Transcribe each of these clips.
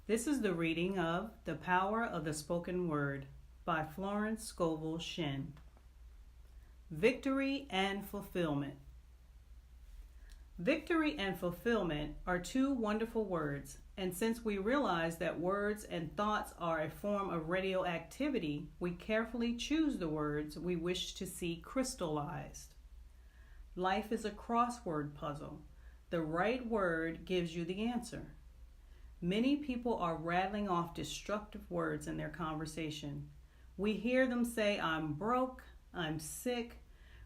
This is the reading of The Power of the Spoken Word by Florence Scovel Shinn. Victory and fulfillment. Victory and fulfillment are two wonderful words, and since we realize that words and thoughts are a form of radioactivity, we carefully choose the words we wish to see crystallized. Life is a crossword puzzle. The right word gives you the answer. Many people are rattling off destructive words in their conversation. We hear them say, "I'm broke, I'm sick."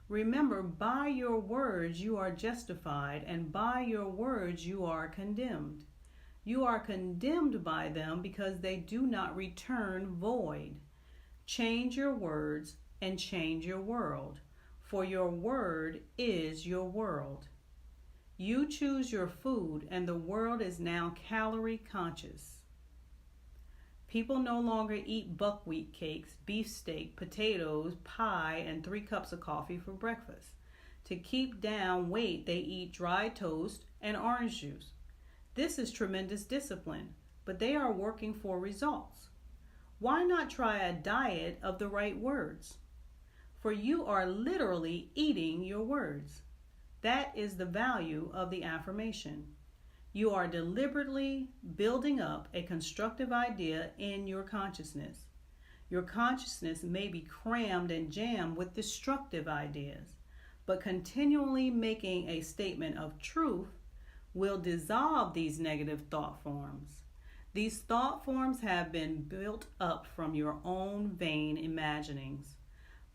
Remember, by your words you are justified, and by your words you are condemned. You are condemned by them because they do not return void. Change your words and change your world, for your word is your world. You choose your food, and the world is now calorie conscious. People no longer eat buckwheat cakes, beefsteak, potatoes, pie, and 3 cups of coffee for breakfast. To keep down weight, they eat dry toast and orange juice. This is tremendous discipline, but they are working for results. Why not try a diet of the right words? For you are literally eating your words. That is the value of the affirmation. You are deliberately building up a constructive idea in your consciousness. Your consciousness may be crammed and jammed with destructive ideas, but continually making a statement of truth will dissolve these negative thought forms. These thought forms have been built up from your own vain imaginings.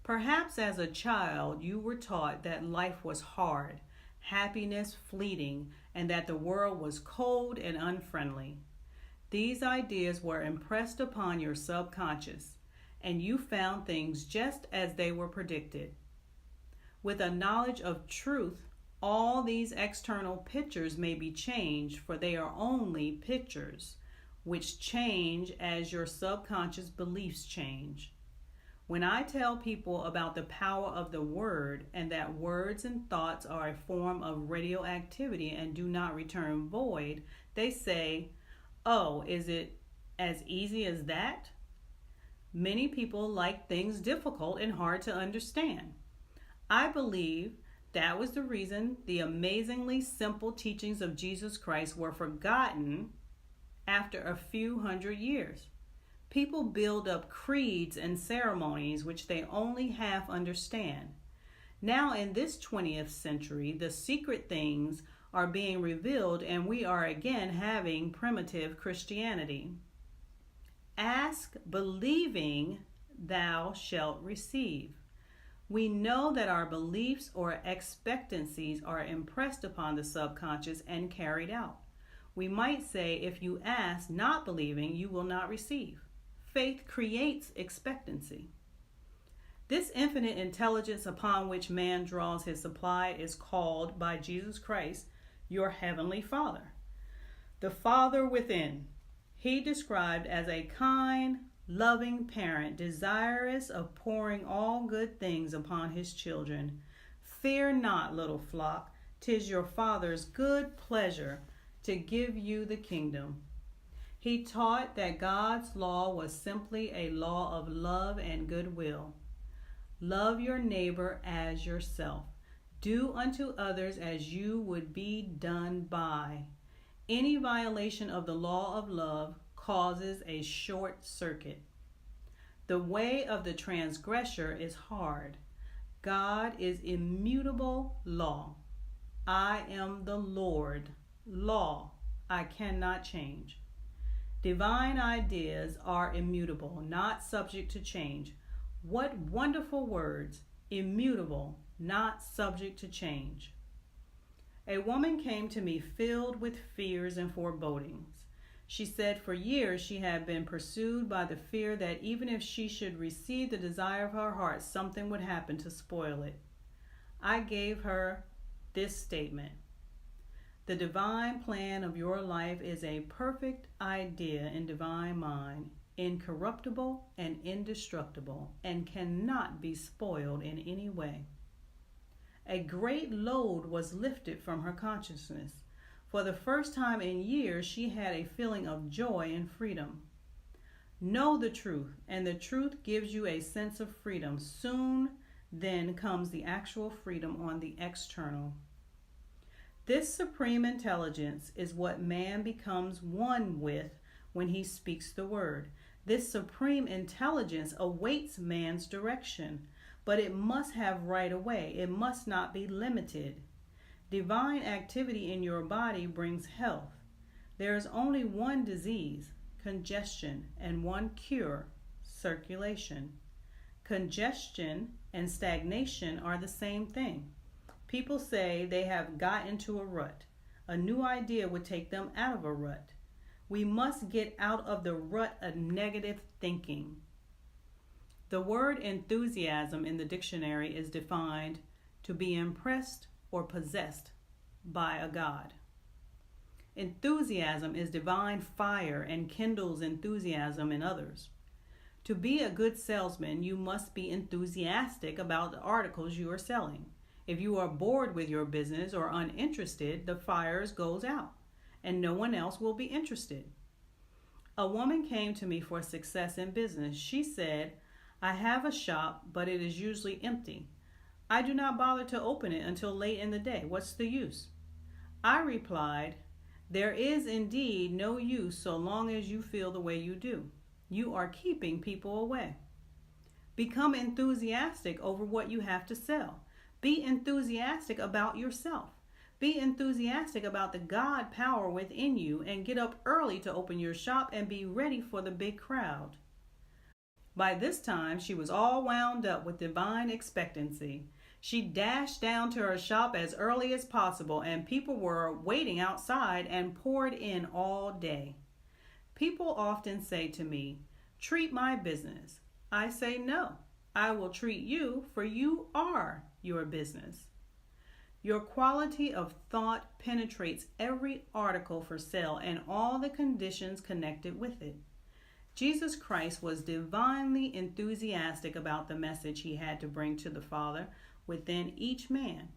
Perhaps as a child you were taught that life was hard, happiness fleeting, and that the world was cold and unfriendly. These ideas were impressed upon your subconscious, and you found things just as they were predicted. With a knowledge of truth, all these external pictures may be changed, for they are only pictures, which change as your subconscious beliefs change. When I tell people about the power of the word and that words and thoughts are a form of radioactivity and do not return void, they say, "Oh, is it as easy as that?" Many people like things difficult and hard to understand. I believe that was the reason the amazingly simple teachings of Jesus Christ were forgotten after a few hundred years. People build up creeds and ceremonies which they only half understand. Now in this 20th century, the secret things are being revealed, and we are again having primitive Christianity. Ask, believing, thou shalt receive. We know that our beliefs or expectancies are impressed upon the subconscious and carried out. We might say, if you ask not believing, you will not receive. Faith creates expectancy. This infinite intelligence upon which man draws his supply is called by Jesus Christ your heavenly Father. The Father within, he described as a kind, loving parent desirous of pouring all good things upon his children. Fear not, little flock, 'tis your Father's good pleasure to give you the kingdom. He taught that God's law was simply a law of love and goodwill. Love your neighbor as yourself. Do unto others as you would be done by. Any violation of the law of love causes a short circuit. The way of the transgressor is hard. God is immutable law. I am the Lord. Law. I cannot change. Divine ideas are immutable, not subject to change. What wonderful words! Immutable, not subject to change. A woman came to me filled with fears and forebodings. She said for years she had been pursued by the fear that even if she should receive the desire of her heart, something would happen to spoil it. I gave her this statement. The divine plan of your life is a perfect idea in divine mind, incorruptible and indestructible, and cannot be spoiled in any way. A great load was lifted from her consciousness, For the first time in years, she had a feeling of joy and freedom. Know the truth, and the truth gives you a sense of freedom. Soon then comes the actual freedom on the external. This supreme intelligence is what man becomes one with when he speaks the word. This supreme intelligence awaits man's direction, but it must have right of way. It must not be limited. Divine activity in your body brings health. There is only one disease, congestion, and one cure, circulation. Congestion and stagnation are the same thing. People say they have got into a rut. A new idea would take them out of a rut. We must get out of the rut of negative thinking. The word enthusiasm in the dictionary is defined to be impressed or possessed by a god. Enthusiasm is divine fire and kindles enthusiasm in others. To be a good salesman, you must be enthusiastic about the articles you are selling. If you are bored with your business or uninterested, the fire goes out, and no one else will be interested. A woman came to me for success in business. She said, "I have a shop, but it is usually empty. I do not bother to open it until late in the day. What's the use?" I replied, "There is indeed no use so long as you feel the way you do. You are keeping people away. Become enthusiastic over what you have to sell. Be enthusiastic about yourself. Be enthusiastic about the God power within you, and get up early to open your shop and be ready for the big crowd." By this time, she was all wound up with divine expectancy. She dashed down to her shop as early as possible, and people were waiting outside and poured in all day. People often say to me, "Treat my business." I say, "No, I will treat you, for you are your business." Your quality of thought penetrates every article for sale and all the conditions connected with it. Jesus Christ was divinely enthusiastic about the message he had to bring to the Father within each man.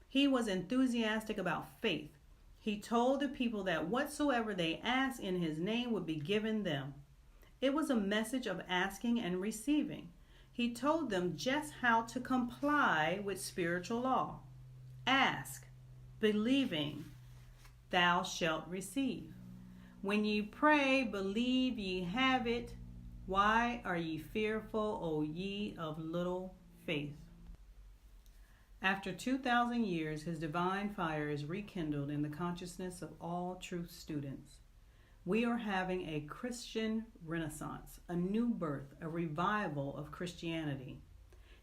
He was enthusiastic about faith. He told the people that whatsoever they asked in his name would be given them. It was a message of asking and receiving. He told them just how to comply with spiritual law. Ask, believing, thou shalt receive. When ye pray, believe ye have it. Why are ye fearful, O ye of little faith? After 2,000 years, his divine fire is rekindled in the consciousness of all truth students. We are having a Christian renaissance, a new birth, a revival of Christianity.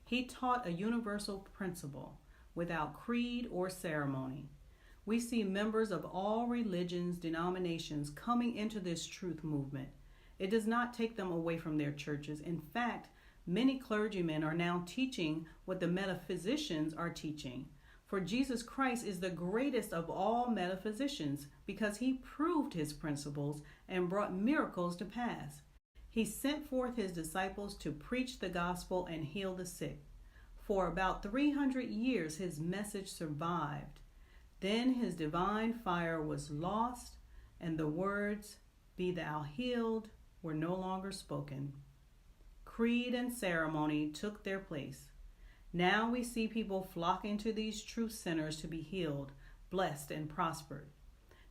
He taught a universal principle without creed or ceremony. We see members of all religions, denominations coming into this truth movement. It does not take them away from their churches. In fact, many clergymen are now teaching what the metaphysicians are teaching. For Jesus Christ is the greatest of all metaphysicians because he proved his principles and brought miracles to pass. He sent forth his disciples to preach the gospel and heal the sick. For about 300 years his message survived. Then his divine fire was lost, and the words, "Be thou healed," were no longer spoken. Creed and ceremony took their place. Now we see people flocking to these truth centers to be healed, blessed, and prospered.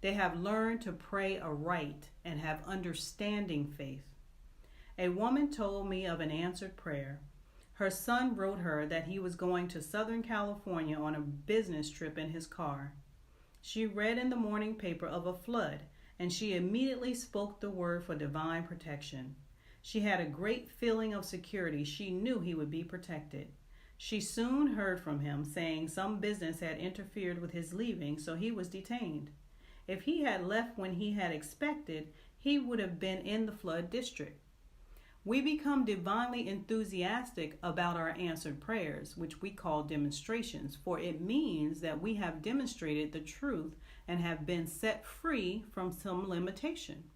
They have learned to pray aright and have understanding faith. A woman told me of an answered prayer. Her son wrote her that he was going to Southern California on a business trip in his car. She read in the morning paper of a flood, and she immediately spoke the word for divine protection. She had a great feeling of security. She knew he would be protected. She soon heard from him saying some business had interfered with his leaving, so he was detained. If he had left when he had expected, he would have been in the flood district. We become divinely enthusiastic about our answered prayers, which we call demonstrations, for it means that we have demonstrated the truth and have been set free from some limitation.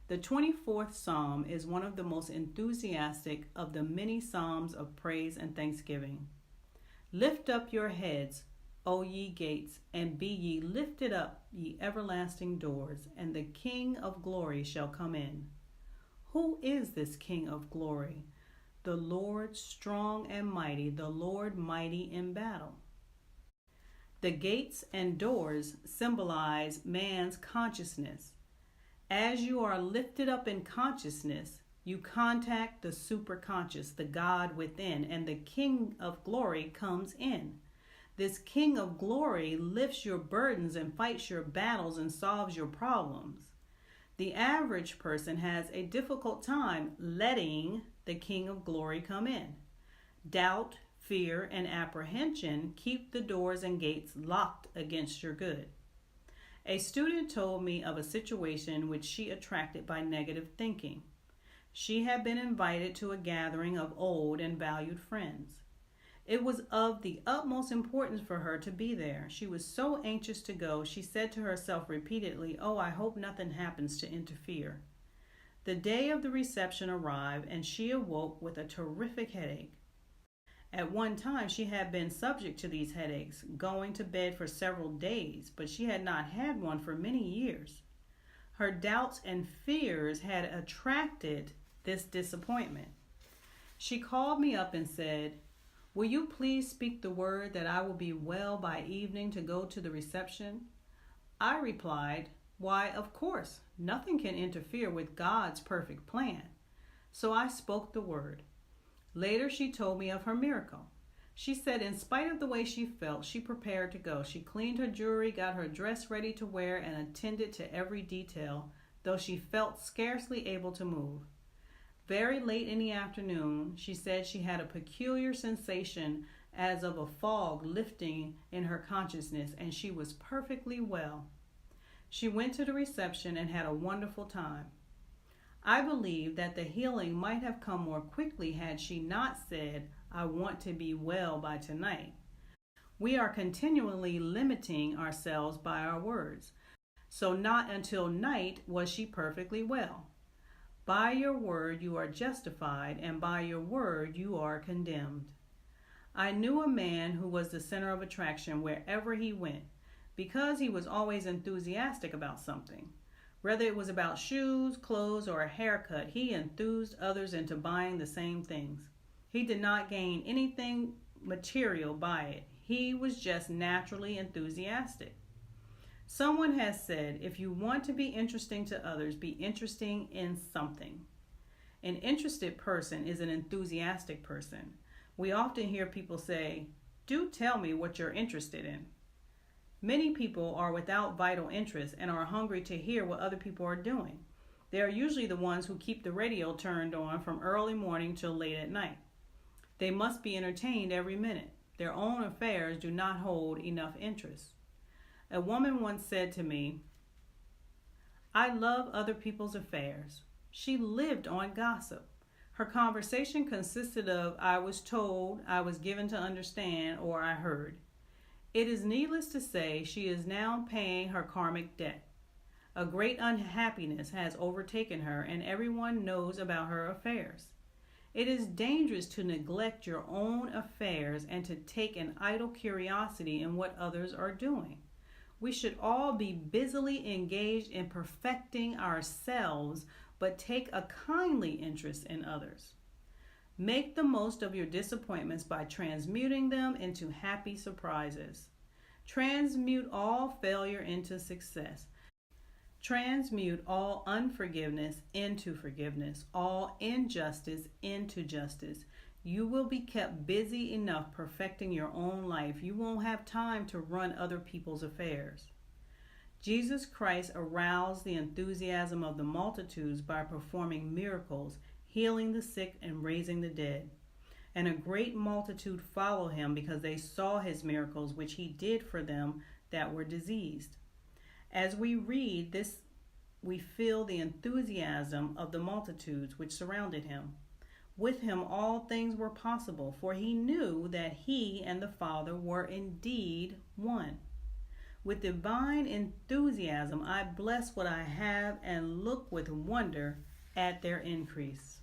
The 24th Psalm is one of the most enthusiastic of the many psalms of praise and thanksgiving. Lift up your heads, O ye gates, and be ye lifted up, ye everlasting doors, and the King of glory shall come in. Who is this King of glory? The Lord strong and mighty, the Lord mighty in battle. The gates and doors symbolize man's consciousness. As you are lifted up in consciousness, you contact the superconscious, the God within, and the King of glory comes in. This King of glory lifts your burdens and fights your battles and solves your problems. The average person has a difficult time letting the King of glory come in. Doubt, fear, and apprehension keep the doors and gates locked against your good. A student told me of a situation which she attracted by negative thinking. She had been invited to a gathering of old and valued friends. It was of the utmost importance for her to be there. She was so anxious to go, she said to herself repeatedly, "Oh, I hope nothing happens to interfere." The day of the reception arrived, and she awoke with a terrific headache. At one time, she had been subject to these headaches, going to bed for several days, but she had not had one for many years. Her doubts and fears had attracted this disappointment. She called me up and said, "Will you please speak the word that I will be well by evening to go to the reception?" I replied, "Why, of course, nothing can interfere with God's perfect plan." So I spoke the word. Later, she told me of her miracle. She said in spite of the way she felt, she prepared to go. She cleaned her jewelry, got her dress ready to wear, and attended to every detail, though she felt scarcely able to move. Very late in the afternoon, she said she had a peculiar sensation as of a fog lifting in her consciousness, and she was perfectly well. She went to the reception and had a wonderful time. I believe that the healing might have come more quickly had she not said, "I want to be well by tonight." We are continually limiting ourselves by our words. So not until night was she perfectly well. By your word you are justified, and by your word you are condemned. I knew a man who was the center of attraction wherever he went, because he was always enthusiastic about something. Whether it was about shoes, clothes, or a haircut, he enthused others into buying the same things. He did not gain anything material by it. He was just naturally enthusiastic. Someone has said, if you want to be interesting to others, be interesting in something. An interested person is an enthusiastic person. We often hear people say, "Do tell me what you're interested in." Many people are without vital interest and are hungry to hear what other people are doing. They are usually the ones who keep the radio turned on from early morning till late at night. They must be entertained every minute. Their own affairs do not hold enough interest. A woman once said to me, "I love other people's affairs." She lived on gossip. Her conversation consisted of "I was told," "I was given to understand," or "I heard." It is needless to say she is now paying her karmic debt. A great unhappiness has overtaken her, and everyone knows about her affairs. It is dangerous to neglect your own affairs and to take an idle curiosity in what others are doing. We should all be busily engaged in perfecting ourselves, but take a kindly interest in others. Make the most of your disappointments by transmuting them into happy surprises. Transmute all failure into success. Transmute all unforgiveness into forgiveness, all injustice into justice. You will be kept busy enough perfecting your own life. You won't have time to run other people's affairs. Jesus Christ aroused the enthusiasm of the multitudes by performing miracles, healing the sick and raising the dead. And a great multitude followed him because they saw his miracles which he did for them that were diseased. As we read this, we feel the enthusiasm of the multitudes which surrounded him. With him all things were possible, for he knew that he and the Father were indeed one. With divine enthusiasm, I bless what I have and look with wonder at their increase.